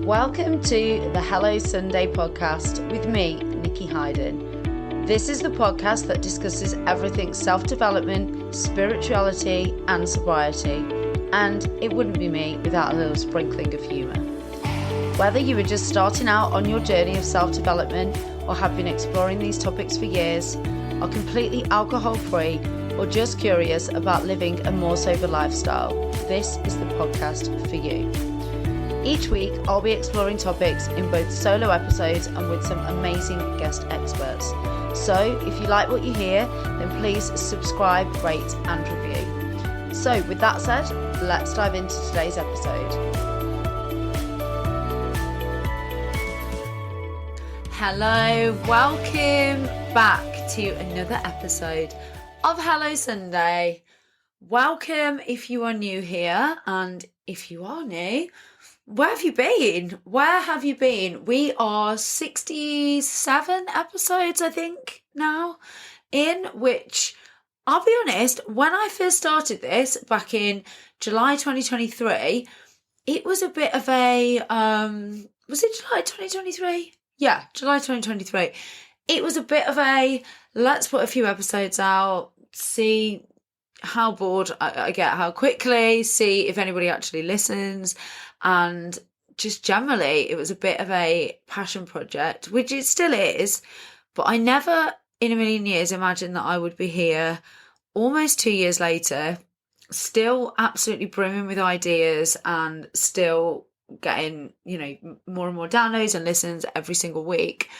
Welcome to the Hello Sunday podcast with me, Nikki Hayden. This is the podcast that discusses everything self-development, spirituality and sobriety. And it wouldn't be me without a little sprinkling of humour. Whether you are just starting out on your journey of self-development or have been exploring these topics for years, are completely alcohol-free or just curious about living a more sober lifestyle, this is the podcast for you. Each week, I'll be exploring topics in both solo episodes and with some amazing guest experts. So if you like what you hear, then please subscribe, rate and review. So with that said, let's dive into today's episode. Hello, welcome back to another episode of Hello Sunday. Welcome if you are new here, and if you are new, where have you been? Where have you been? We are 67 episodes, I think, now, in which, I'll be honest, when I first started this back in July 2023, it was a bit of a, was it July 2023? Yeah, July 2023. It was a bit of a, let's put a few episodes out, see how bored I get, how quickly, see if anybody actually listens. And just generally, it was a bit of a passion project, which it still is. But I never in a million years imagined that I would be here almost 2 years later, still absolutely brimming with ideas and still getting, more and more downloads and listens every single week.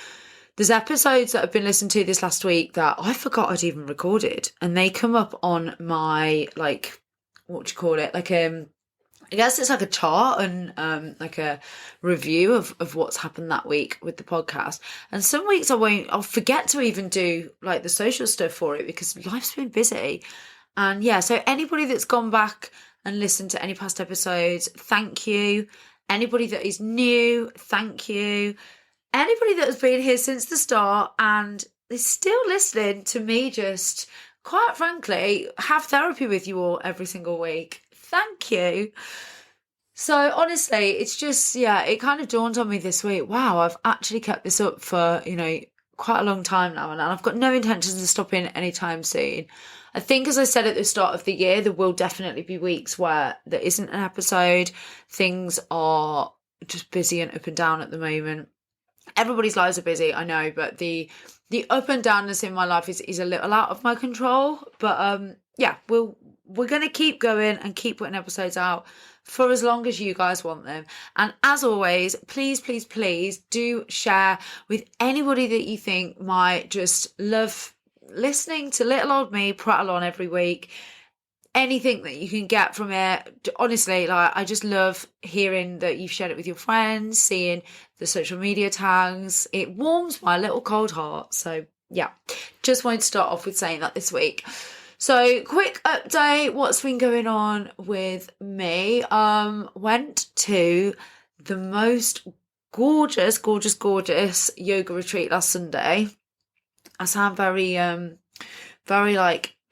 There's episodes that have been listened to this last week that I forgot I'd even recorded, and they come up on my, what do you call it? I guess it's like a chart and like a review of what's happened that week with the podcast. And some weeks I'll forget to even do like the social stuff for it because life's been busy. And yeah, so anybody that's gone back and listened to any past episodes, thank you. Anybody that is new, thank you. Anybody that has been here since the start and is still listening to me just, quite frankly, have therapy with you all every single week. Thank you. So honestly, it's just, it kind of dawned on me this week. Wow, I've actually kept this up for, quite a long time now. And I've got no intentions of stopping anytime soon. I think, as I said at the start of the year, there will definitely be weeks where there isn't an episode. Things are just busy and up and down at the moment. Everybody's lives are busy, I know, but the up and downness in my life is a little out of my control. But we're going to keep going and keep putting episodes out for as long as you guys want them. And as always, please, please, please do share with anybody that you think might just love listening to little old me prattle on every week. Anything that you can get from it. Honestly, I just love hearing that you've shared it with your friends, seeing the social media tags. It warms my little cold heart. So yeah, just wanted to start off with saying that this week. So quick update, what's been going on with me. Went to the most gorgeous yoga retreat last Sunday. I sound very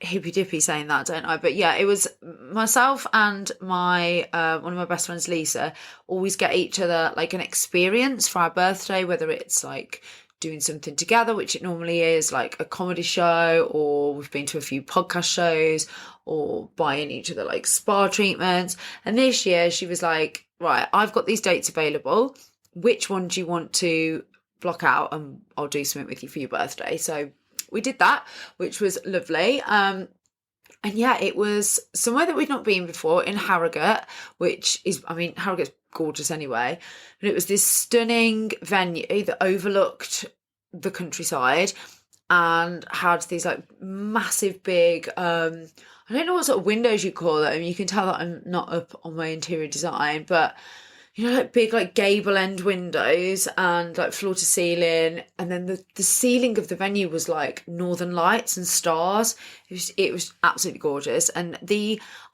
hippy dippy saying that, don't I? But yeah, it was myself and my one of my best friends, Lisa, always get each other like an experience for our birthday, whether it's like doing something together, which it normally is, like a comedy show, or we've been to a few podcast shows, or buying each other like spa treatments. And this year she was like, right, I've got these dates available. Which one do you want to block out and I'll do something with you for your birthday? So we did that, which was lovely. And yeah, it was somewhere that we'd not been before, in Harrogate, which is, Harrogate's gorgeous anyway. But it was this stunning venue that overlooked the countryside and had these like massive big, I don't know what sort of windows you call it. I mean, you can tell that I'm not up on my interior design, but like big like gable end windows and like floor to ceiling, and then the ceiling of the venue was like northern lights and stars. It was absolutely gorgeous. And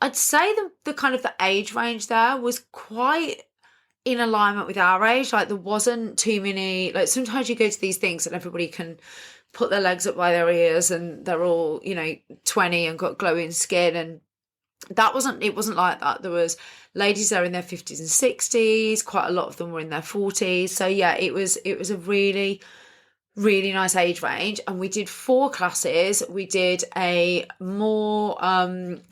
I'd say the kind of the age range there was quite in alignment with our age. Like there wasn't too many, like sometimes you go to these things and everybody can put their legs up by their ears and they're all 20 and got glowing skin, and it wasn't like that. There was ladies there in their 50s and 60s, quite a lot of them were in their 40s. So yeah, it was a really, really nice age range. And we did 4 classes. We did a more I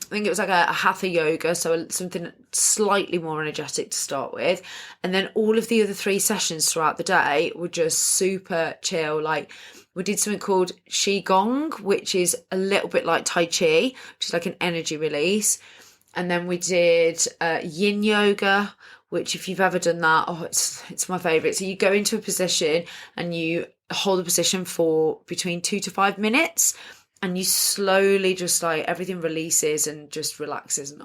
think it was like a hatha yoga, so something slightly more energetic to start with, and then all of the other 3 sessions throughout the day were just super chill. Like, we did something called qigong, which is a little bit like tai chi, which is like an energy release. And then we did yin yoga, which, if you've ever done that, it's my favourite. So you go into a position and you hold the position for between 2 to 5 minutes, and you slowly just like everything releases and just relaxes, and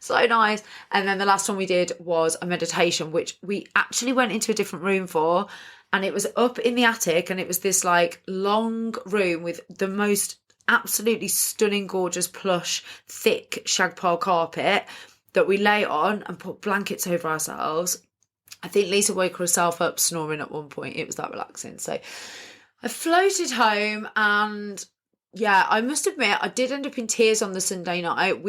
so nice. And then the last one we did was a meditation, which we actually went into a different room for, and it was up in the attic, and it was this like long room with the most absolutely stunning, gorgeous, plush, thick shag pile carpet that we lay on and put blankets over ourselves. I think Lisa woke herself up snoring at one point. It was that relaxing. So I floated home, and yeah, I must admit, I did end up in tears on the Sunday night.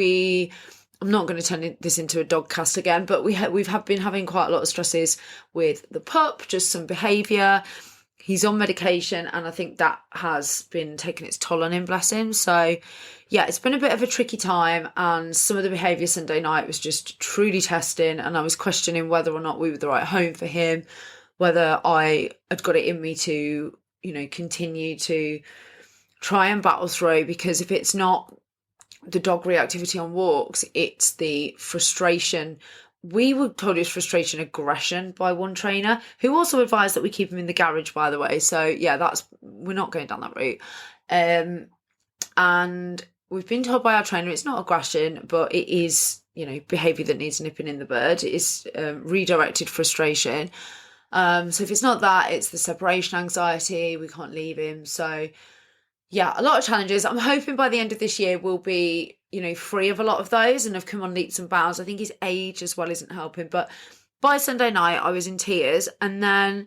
I'm not going to turn this into a dog cast again, but we've been having quite a lot of stresses with the pup, just some behaviour. He's on medication, and I think that has been taking its toll on him, bless him. So yeah, it's been a bit of a tricky time, and some of the behaviour Sunday night was just truly testing, and I was questioning whether or not we were the right home for him, whether I had got it in me to, continue to try and battle through, because if it's not the dog reactivity on walks, it's the frustration. We were told it's frustration aggression by one trainer, who also advised that we keep him in the garage, by the way. So yeah, we're not going down that route. And we've been told by our trainer it's not aggression, but it is, behaviour that needs nipping in the bud. It's redirected frustration. So if it's not that, it's the separation anxiety. We can't leave him. So yeah, a lot of challenges. I'm hoping by the end of this year we'll be, free of a lot of those and have come on leaps and bounds. I think his age as well isn't helping. But by Sunday night, I was in tears. And then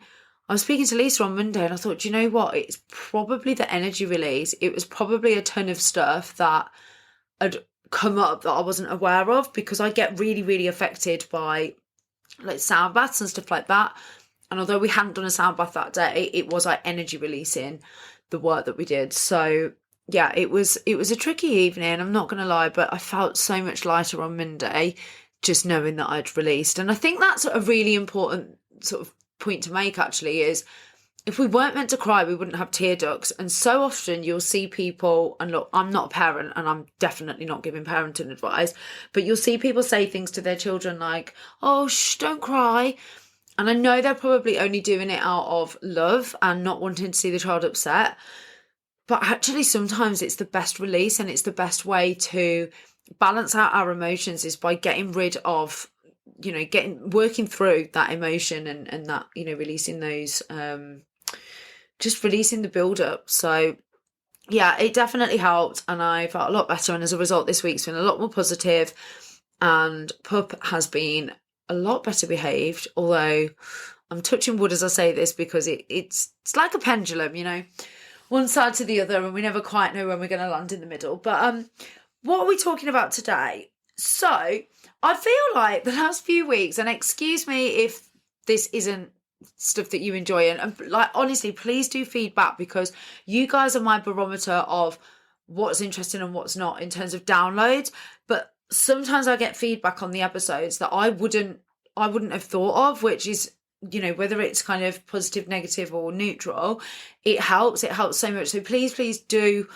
I was speaking to Lisa on Monday, and I thought, you know what? It's probably the energy release. It was probably a ton of stuff that had come up that I wasn't aware of, because I get really, really affected by like sound baths and stuff like that. And although we hadn't done a sound bath that day, it was like energy releasing the work that we did. So yeah, it was a tricky evening, I'm not going to lie, but I felt so much lighter on Monday just knowing that I'd released. And I think that's a really important sort of point to make, actually, is if we weren't meant to cry, we wouldn't have tear ducts. And so often you'll see people, and look, I'm not a parent and I'm definitely not giving parenting advice, but you'll see people say things to their children like, oh, shh, don't cry. And I know they're probably only doing it out of love and not wanting to see the child upset. But actually, sometimes it's the best release, and it's the best way to balance out our emotions is by getting rid of, working through that emotion and that, releasing those, just releasing the build up. So yeah, it definitely helped, and I felt a lot better. And as a result, this week's been a lot more positive, and Pup has been a lot better behaved, although I'm touching wood as I say this, because it's like a pendulum, one side to the other, and we never quite know when we're going to land in the middle. But what are we talking about today? So I feel like the last few weeks, and excuse me if this isn't stuff that you enjoy, and like, honestly, please do feedback, because you guys are my barometer of what's interesting and what's not in terms of downloads. But sometimes I get feedback on the episodes that I wouldn't have thought of, which is, whether it's kind of positive, negative, or neutral, it helps so much. So please do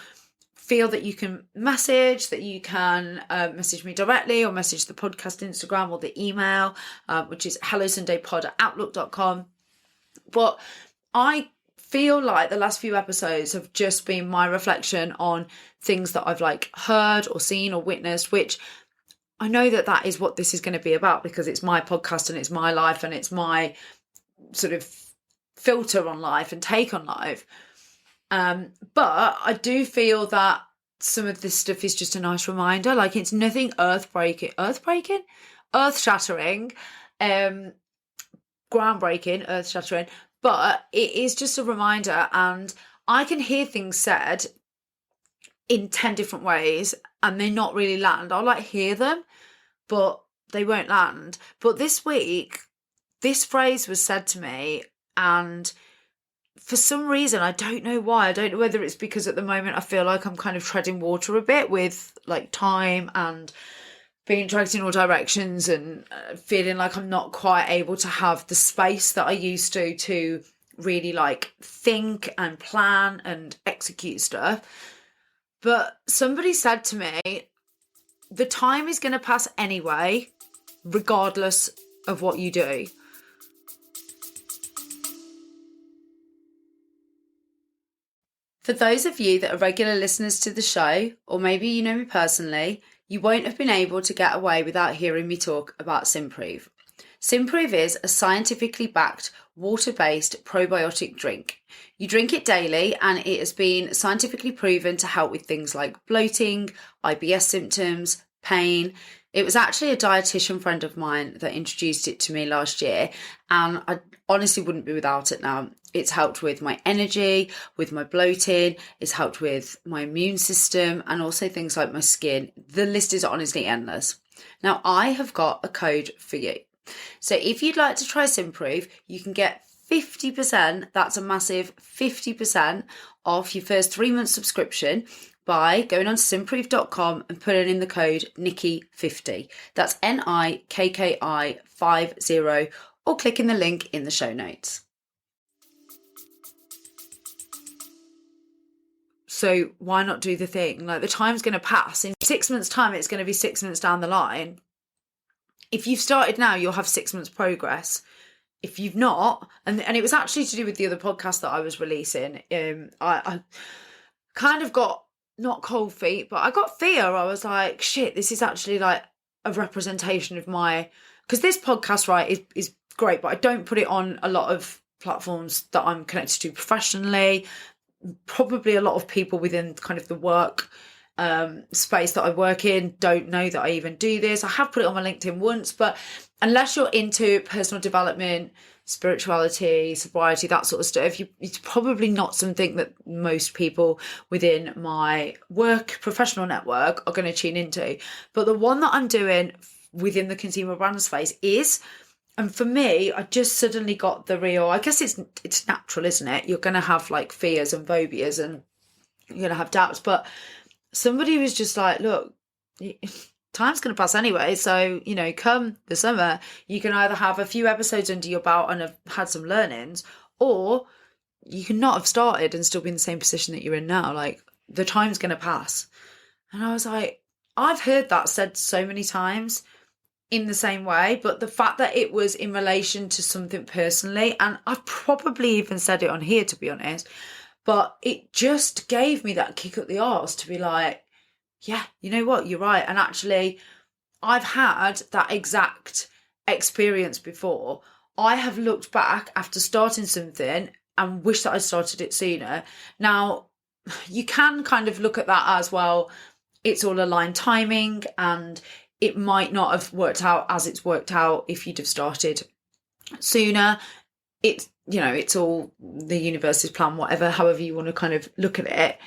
feel that you can message me directly, or message the podcast Instagram or the email, which is hellosundaypod@outlook.com. But I feel like the last few episodes have just been my reflection on things that I've like heard or seen or witnessed, which I know that is what this is going to be about, because it's my podcast and it's my life and it's my sort of filter on life and take on life. But I do feel that some of this stuff is just a nice reminder. Like, it's nothing earth-shattering, groundbreaking, earth-shattering, but it is just a reminder. And I can hear things said in 10 different ways and they not really land. I'll like hear them, but they won't land. But this week, this phrase was said to me, and for some reason, I don't know why. I don't know whether it's because at the moment I feel like I'm kind of treading water a bit with like time and being dragged in all directions and feeling like I'm not quite able to have the space that I used to really like think and plan and execute stuff. But somebody said to me, the time is going to pass anyway, regardless of what you do. For those of you that are regular listeners to the show, or maybe you know me personally, you won't have been able to get away without hearing me talk about Simprove. Simprove is a scientifically backed, water-based probiotic drink. You drink it daily and it has been scientifically proven to help with things like bloating, IBS symptoms, pain. It was actually a dietitian friend of mine that introduced it to me last year, and I honestly wouldn't be without it now. It's helped with my energy, with my bloating, it's helped with my immune system, and also things like my skin. The list is honestly endless. Now, I have got a code for you. So if you'd like to try Simprove, you can get 50%, that's a massive 50% off your first 3-month subscription by going on to simprove.com and putting in the code Nikki50. That's NIKKI 50, or clicking the link in the show notes. So why not do the thing? Like, the time's going to pass. In 6 months' time, it's going to be 6 months down the line. If you've started now, you'll have 6 months progress. If you've not, and it was actually to do with the other podcast that I was releasing, I kind of got, not cold feet, but I got fear. I was like, shit, this is actually like a representation of my, because this podcast, right, is great, but I don't put it on a lot of platforms that I'm connected to professionally. Probably a lot of people within kind of the work space that I work in don't know that I even do this. I have put it on my LinkedIn once, but unless you're into personal development, spirituality, sobriety, that sort of stuff, it's probably not something that most people within my work professional network are going to tune into. But the one that I'm doing within the consumer brand space is, and for me, I just suddenly got the real, I guess it's natural, isn't it? You're going to have like fears and phobias and you're going to have doubts, but somebody was just like, look, time's going to pass anyway. So, come the summer, you can either have a few episodes under your belt and have had some learnings, or you can not have started and still be in the same position that you're in now. Like, the time's going to pass. And I was like, I've heard that said so many times in the same way, but the fact that it was in relation to something personally, and I've probably even said it on here, to be honest, but it just gave me that kick up the arse to be like, yeah, you know what, you're right. And actually, I've had that exact experience before. I have looked back after starting something and wish that I started it sooner. Now, you can kind of look at that as, well, it's all aligned timing and it might not have worked out as it's worked out if you'd have started sooner. It's, it's all the universe's plan, whatever, however you want to kind of look at it.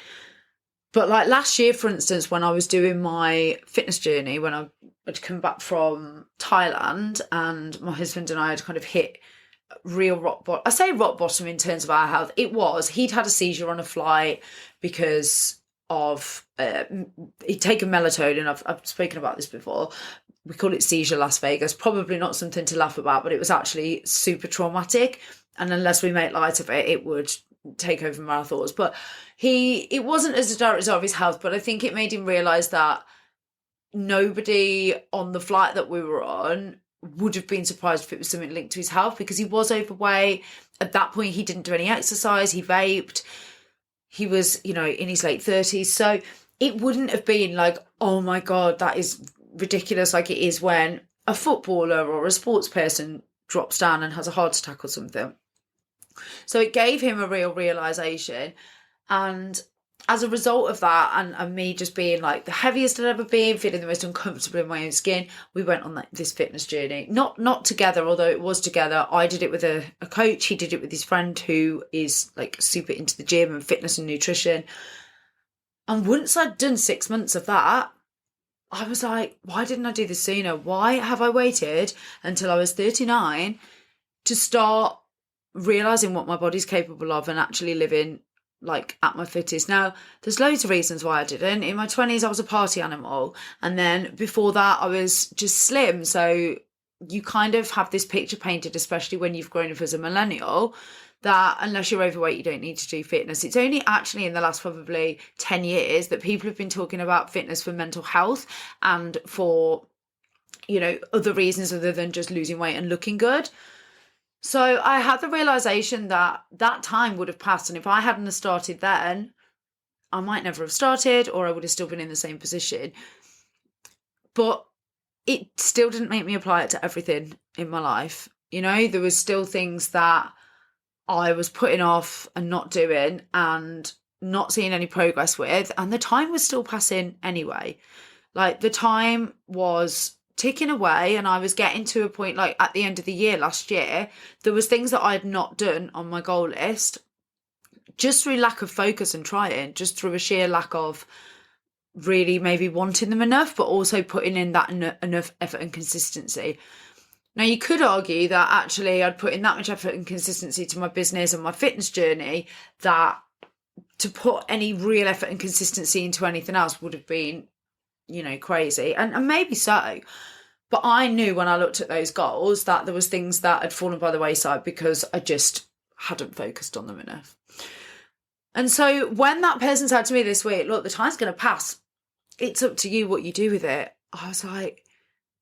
But like last year, for instance, when I was doing my fitness journey, when I'd come back from Thailand and my husband and I had kind of hit real rock bottom. I say rock bottom in terms of our health. He'd had a seizure on a flight because of, he'd taken melatonin. I've spoken about this before. We call it Seizure Las Vegas. Probably not something to laugh about, but it was actually super traumatic. And unless we make light of it, it would take over my thoughts. But it wasn't as a direct result of his health, but I think it made him realise that nobody on the flight that we were on would have been surprised if it was something linked to his health, because he was overweight. At that point, he didn't do any exercise, he vaped, he was, in his late 30s. So it wouldn't have been like, oh my God, that is ridiculous, like it is when a footballer or a sports person drops down and has a heart attack or something. So it gave him a real realisation. And as a result of that, and me just being like the heaviest I'd ever been, feeling the most uncomfortable in my own skin, we went on this fitness journey. Not together, although it was together. I did it with a coach. He did it with his friend who is like super into the gym and fitness and nutrition. And once I'd done 6 months of that, I was like, why didn't I do this sooner? Why have I waited until I was 39 to start realizing what my body's capable of and actually living like at my fittest? Now, there's loads of reasons why I didn't. In my 20s, I was a party animal. And then before that, I was just slim. So you kind of have this picture painted, especially when you've grown up as a millennial, that unless you're overweight, you don't need to do fitness. It's only actually in the last probably 10 years that people have been talking about fitness for mental health and for, other reasons other than just losing weight and looking good. So I had the realization that that time would have passed. And if I hadn't have started then, I might never have started, or I would have still been in the same position. But it still didn't make me apply it to everything in my life. There was still things that I was putting off and not doing and not seeing any progress with. And the time was still passing anyway. Like the time was ticking away, and I was getting to a point, like at the end of the year last year, there was things that I had not done on my goal list just through lack of focus and trying, just through a sheer lack of really maybe wanting them enough, but also putting in that enough effort and consistency. Now, you could argue that actually I'd put in that much effort and consistency to my business and my fitness journey that to put any real effort and consistency into anything else would have been, crazy. And maybe so. But I knew when I looked at those goals that there was things that had fallen by the wayside because I just hadn't focused on them enough. And so when that person said to me this week, look, the time's going to pass, it's up to you what you do with it, I was like,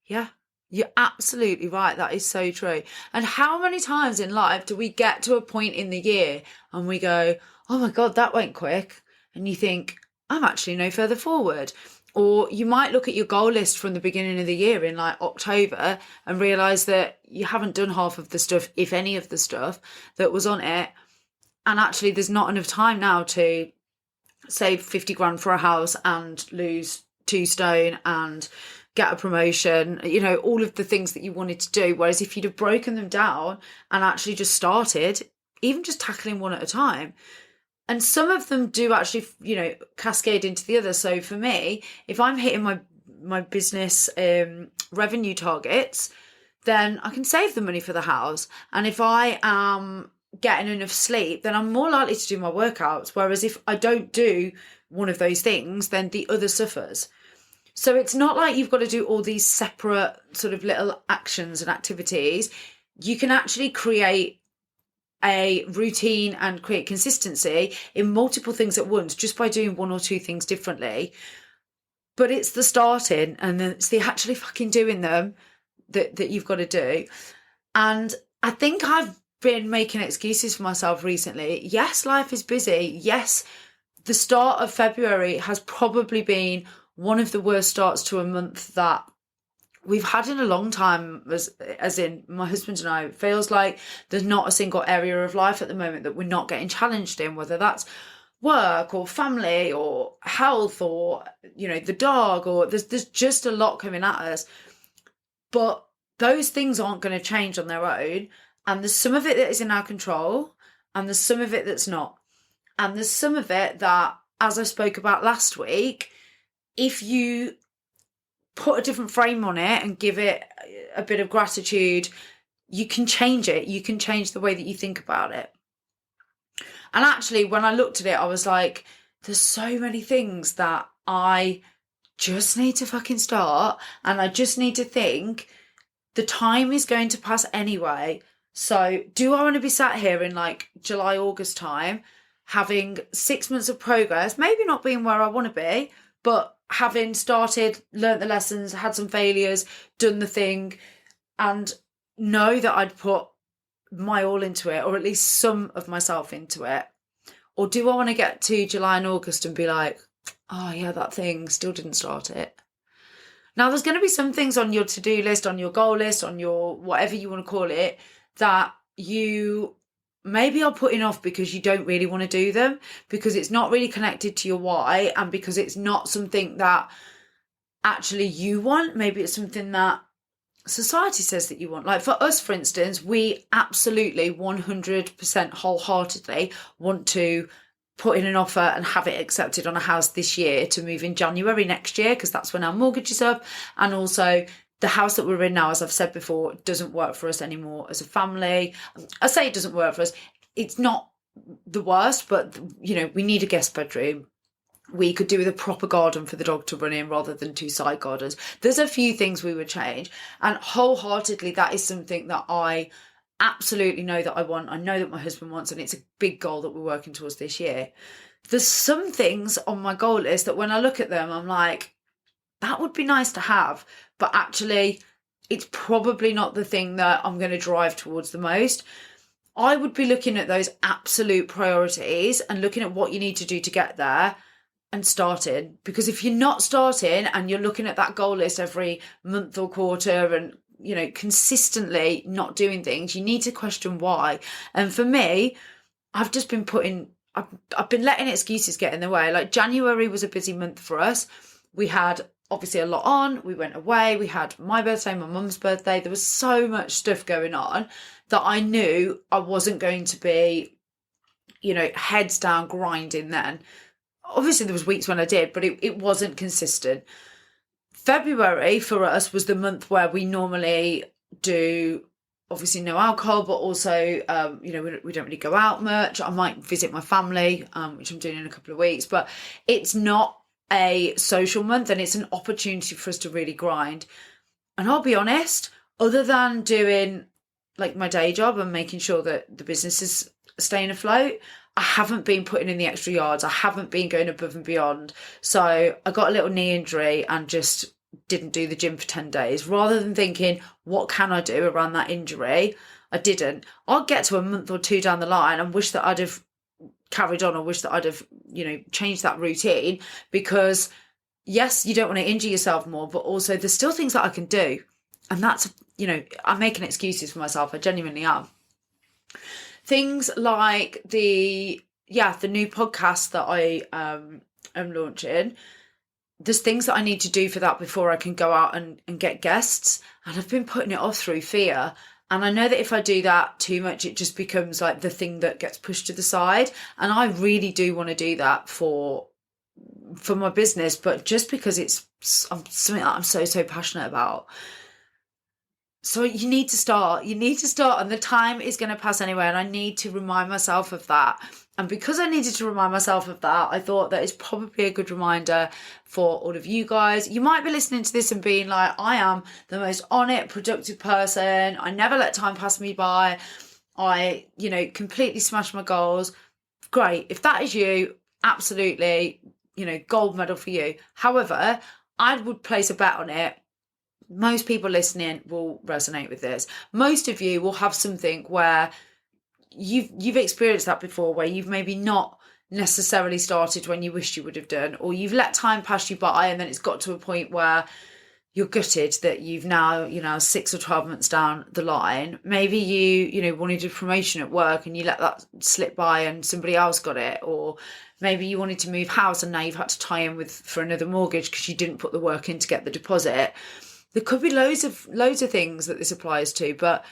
yeah, you're absolutely right. That is so true. And how many times in life do we get to a point in the year and we go, oh my God, that went quick. And you think, I'm actually no further forward. Or you might look at your goal list from the beginning of the year in like October and realise that you haven't done half of the stuff, if any of the stuff that was on it. And actually there's not enough time now to save 50 grand for a house and lose 2 stone and get a promotion, all of the things that you wanted to do. Whereas if you'd have broken them down and actually just started, even just tackling one at a time, and some of them do actually, cascade into the other. So for me, if I'm hitting my business revenue targets, then I can save the money for the house. And if I am getting enough sleep, then I'm more likely to do my workouts. Whereas if I don't do one of those things, then the other suffers. So it's not like you've got to do all these separate sort of little actions and activities. You can actually create a routine and create consistency in multiple things at once just by doing one or two things differently. But it's the starting and then it's the actually fucking doing them that you've got to do. And I think I've been making excuses for myself recently. Yes, life is busy. Yes, the start of February has probably been one of the worst starts to a month that we've had in a long time, as in my husband and I. It feels like there's not a single area of life at the moment that we're not getting challenged in, whether that's work or family or health or, the dog, or there's just a lot coming at us. But those things aren't going to change on their own. And there's some of it that is in our control and there's some of it that's not. And there's some of it that, as I spoke about last week, if you put a different frame on it and give it a bit of gratitude, you can change it. You can change the way that you think about it. And actually, when I looked at it, I was like, there's so many things that I just need to fucking start. And I just need to think the time is going to pass anyway. So do I want to be sat here in like July, August time, having 6 months of progress, maybe not being where I want to be, but having started, learnt the lessons, had some failures, done the thing, and know that I'd put my all into it, or at least some of myself into it? Or do I want to get to July and August and be like, oh yeah, that thing, still didn't start it? Now, there's going to be some things on your to-do list, on your goal list, on your whatever you want to call it, that you maybe are putting off because you don't really want to do them, because it's not really connected to your why, and because it's not something that actually you want. Maybe it's something that society says that you want. Like for us, for instance, we absolutely 100% wholeheartedly want to put in an offer and have it accepted on a house this year to move in January next year, because that's when our mortgage is up. And also the house that we're in now, as I've said before, doesn't work for us anymore as a family. I say it doesn't work for us. It's not the worst, but we need a guest bedroom. We could do with a proper garden for the dog to run in rather than 2 side gardens. There's a few things we would change, and wholeheartedly that is something that I absolutely know that I want. I know that my husband wants, and it's a big goal that we're working towards this year. There's some things on my goal list that when I look at them, I'm like, that would be nice to have, but actually it's probably not the thing that I'm going to drive towards the most. I would be looking at those absolute priorities and looking at what you need to do to get there and starting. Because if you're not starting and you're looking at that goal list every month or quarter and consistently not doing things, you need to question why. And for me, I've just been I've been letting excuses get in the way. Like, January was a busy month for us. We had obviously a lot on. We went away. We had my birthday, my mum's birthday. There was so much stuff going on that I knew I wasn't going to be, heads down grinding then. Obviously there was weeks when I did, but it wasn't consistent. February for us was the month where we normally do, obviously, no alcohol, but also, we don't really go out much. I might visit my family, which I'm doing in a couple of weeks, but it's not a social month, and it's an opportunity for us to really grind. And I'll be honest, other than doing like my day job and making sure that the business is staying afloat, I haven't been putting in the extra yards. I haven't been going above and beyond. So I got a little knee injury and just didn't do the gym for 10 days. Rather than thinking, what can I do around that injury? I didn't. I'll get to a month or 2 down the line and wish that I'd have carried on, or wish that I'd have, changed that routine, because yes, you don't want to injure yourself more, but also there's still things that I can do. And that's, I'm making excuses for myself. I genuinely am. Things like the new podcast that I am launching. There's things that I need to do for that before I can go out and get guests. And I've been putting it off through fear. And I know that if I do that too much, it just becomes like the thing that gets pushed to the side. And I really do want to do that for my business, but just because it's something that I'm so passionate about. So you need to start, and the time is going to pass anyway. And I need to remind myself of that. And because I needed to remind myself of that, I thought that it's probably a good reminder for all of you guys. You might be listening to this and being like, I am the most on it, productive person. I never let time pass me by. I, completely smash my goals. Great. If that is you, absolutely, gold medal for you. However, I would place a bet on it. Most people listening will resonate with this. Most of you will have something where you've experienced that before, where you've maybe not necessarily started when you wished you would have done, or you've let time pass you by and then it's got to a point where you're gutted that you've now, 6 or 12 months down the line, maybe you wanted a promotion at work and you let that slip by and somebody else got it, or maybe you wanted to move house and now you've had to tie in for another mortgage because you didn't put the work in to get the deposit. There could be loads of things that this applies to, but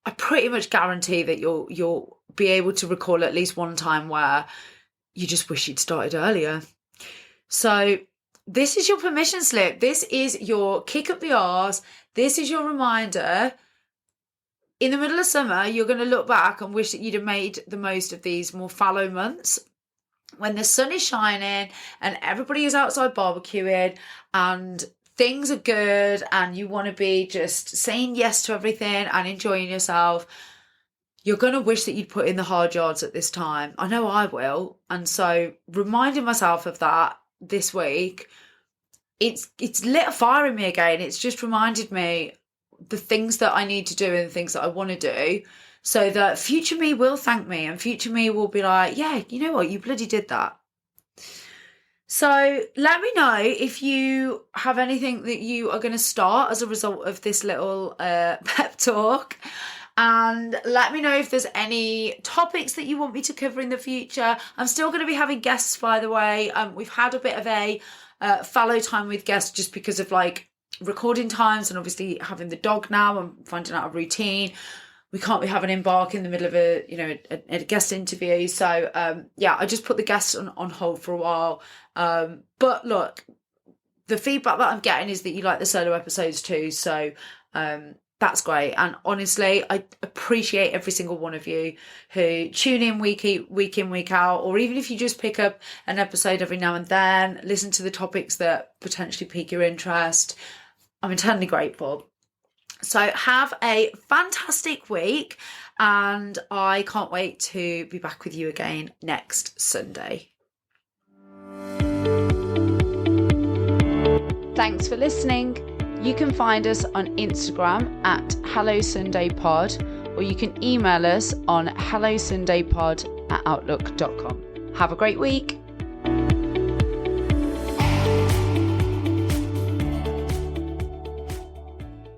I pretty much guarantee that you'll be able to recall at least one time where you just wish you'd started earlier. So this is your permission slip. This is your kick up the arse. This is your reminder. In the middle of summer, you're going to look back and wish that you'd have made the most of these more fallow months when the sun is shining and everybody is outside barbecuing and things are good and you want to be just saying yes to everything and enjoying yourself. You're going to wish that you'd put in the hard yards at this time. I know I will. And so reminding myself of that this week, it's lit a fire in me again. It's just reminded me the things that I need to do and the things that I want to do, so that future me will thank me and future me will be like, yeah, you know what? You bloody did that. So let me know if you have anything that you are going to start as a result of this little pep talk. And let me know if there's any topics that you want me to cover in the future. I'm still going to be having guests, by the way. We've had a bit of a fallow time with guests just because of like recording times and obviously having the dog now and finding out a routine. we can't be having him bark in the middle of a guest interview. So I just put the guests on hold for a while. But look, the feedback that I'm getting is that you like the solo episodes too. So that's great. And honestly, I appreciate every single one of you who tune in week in, week out, or even if you just pick up an episode every now and then, listen to the topics that potentially pique your interest. I'm eternally grateful. So have a fantastic week, and I can't wait to be back with you again next Sunday. Thanks for listening. You can find us on Instagram at HelloSundayPod, or you can email us on hellosundaypod@outlook.com. Have a great week.